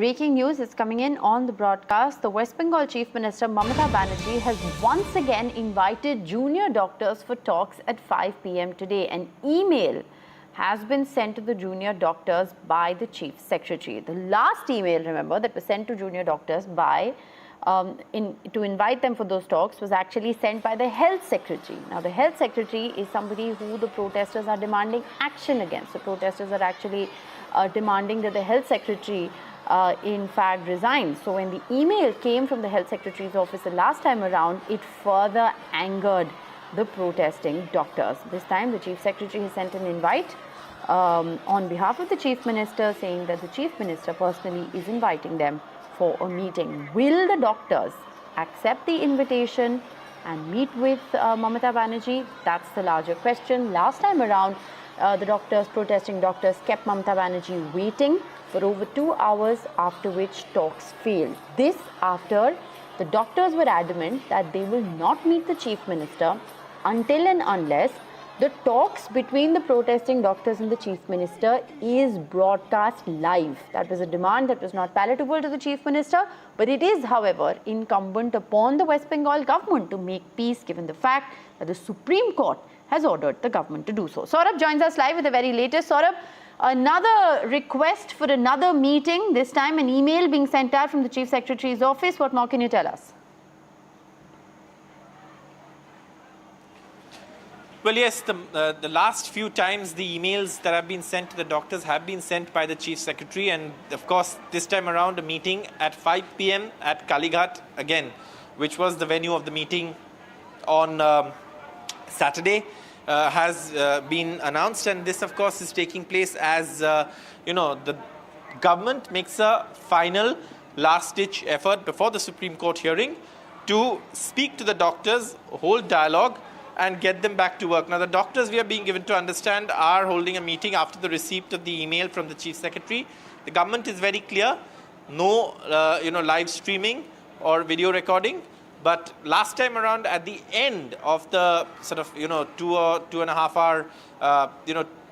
Breaking news is coming in on the broadcast. The West Bengal Chief Minister Mamata Banerjee has once again invited junior doctors for talks at 5 p.m. today. An email has been sent to the junior doctors by the Chief Secretary. The last email, remember, that was sent to junior doctors by to invite them for those talks was actually sent by the Health Secretary. Now, the Health Secretary is somebody who the protesters are demanding action against. The protesters are actually demanding that the Health Secretary in fact resign. So when the email came from the Health Secretary's office the last time around, it further angered the protesting doctors. This time the Chief Secretary has sent an invite on behalf of the Chief Minister, saying that the Chief Minister personally is inviting them for a meeting. Will the doctors accept the invitation and meet with Mamata Banerjee? That's the larger question. Last time around, the protesting doctors kept Mamata Banerjee waiting for over 2 hours, after which talks failed. This after the doctors were adamant that they will not meet the Chief Minister until and unless the talks between the protesting doctors and the Chief Minister is broadcast live. That was a demand that was not palatable to the Chief Minister, but it is, however, incumbent upon the West Bengal government to make peace, given the fact that the Supreme Court has ordered the government to do so. Saurabh joins us live with the very latest. Saurabh, another request for another meeting, this time an email being sent out from the Chief Secretary's office. What more can you tell us? Well, yes, the last few times the emails that have been sent to the doctors have been sent by the Chief Secretary, and of course this time around a meeting at 5 p.m. at Kalighat again, which was the venue of the meeting on Saturday, has been announced, and this of course is taking place as the government makes a final last-ditch effort before the Supreme Court hearing to speak to the doctors, hold dialogue and get them back to work. Now, the doctors, we are being given to understand, are holding a meeting after the receipt of the email from the Chief Secretary. The government is very clear, no live streaming or video recording. But last time around, at the end of the sort of 2 or 2.5 hour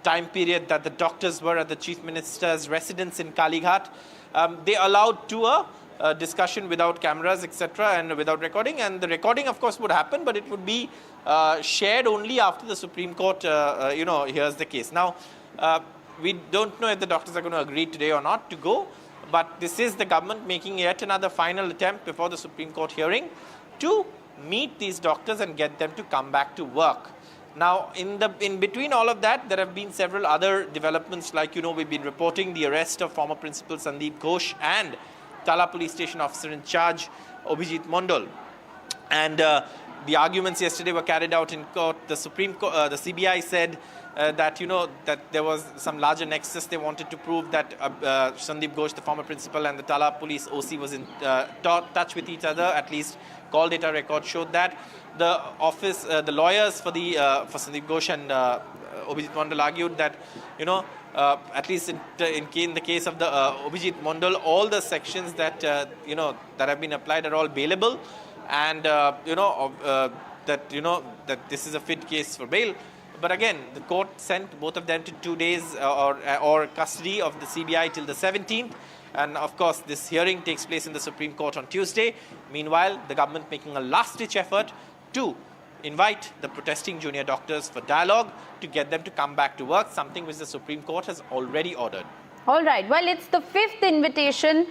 time period that the doctors were at the Chief Minister's residence in Kalighat, they allowed to a discussion without cameras, etc., and without recording. And the recording, of course, would happen, but it would be shared only after the Supreme Court, hears the case. Now, we don't know if the doctors are going to agree today or not to go, but this is the government making yet another final attempt before the Supreme Court hearing to meet these doctors and get them to come back to work. Now, in between all of that, there have been several other developments, like, we've been reporting the arrest of former Principal Sandeep Ghosh and Tala Police Station Officer in Charge, Abhijit Mondal. And the arguments yesterday were carried out in court. The Supreme Court, the CBI said that there was some larger nexus. They wanted to prove that Sandeep Ghosh, the former principal, and the Tala Police OC was in touch with each other. At least call data record showed that. The office, the lawyers for Sandeep Ghosh and Abhijit Mondal argued that at least in the case of the Abhijit Mondal, all the sections that that have been applied are all bailable, and that this is a fit case for bail. But again, the court sent both of them to 2 days or custody of the CBI till the 17th. And of course, this hearing takes place in the Supreme Court on Tuesday. Meanwhile, the government making a last-ditch effort to invite the protesting junior doctors for dialogue to get them to come back to work, something which the Supreme Court has already ordered. All right. Well, it's the fifth invitation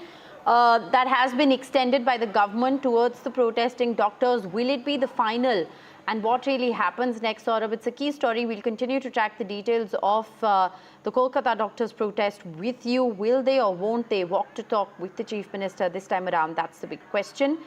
that has been extended by the government towards the protesting doctors. Will it be the final? And what really happens next, Saurabh? It's a key story. We'll continue to track the details of the Kolkata doctors' protest with you. Will they or won't they walk to talk with the Chief Minister this time around? That's the big question.